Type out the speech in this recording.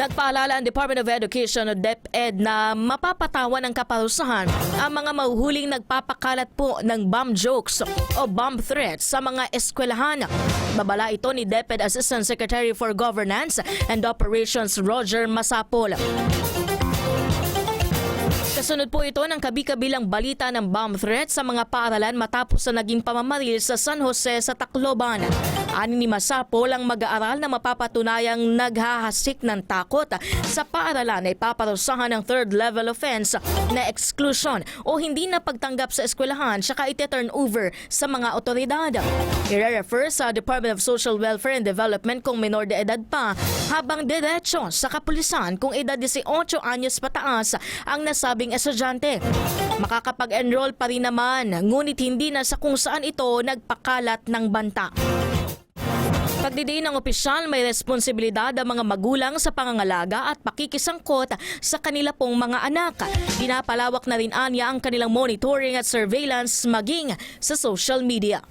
Nagpaalala ang Department of Education o DepEd na mapapatawan ng kaparusahan ang mga mahuhuling nagpapakalat po ng bomb jokes o bomb threats sa mga eskwelahan. Babala ito ni DepEd Assistant Secretary for Governance and Operations Roger Masapol. Kasunod po ito ng kabi-kabilang balita ng bomb threat sa mga paaralan matapos na naging pamamaril sa San Jose sa Tacloban. Ani ni Masapol, ang mag-aaral na mapapatunayang naghahasik ng takot sa paaralan ay paparusahan ng third level offense na exclusion o hindi na pagtanggap sa eskwelahan saka ite-turn over sa mga otoridad. I-refer sa Department of Social Welfare and Development kung menor de edad pa, habang diretso sa kapulisan kung edad 18 anyos pataas ang nasabing estudyante. Makakapag-enroll pa rin naman, ngunit hindi na sa kung saan ito nagpakalat ng banta. Pagdidiin ng opisyal, may responsibilidad ang mga magulang sa pangangalaga at pakikisangkot sa kanila pong mga anak. Pinapalawak na rin anya ang kanilang monitoring at surveillance maging sa social media.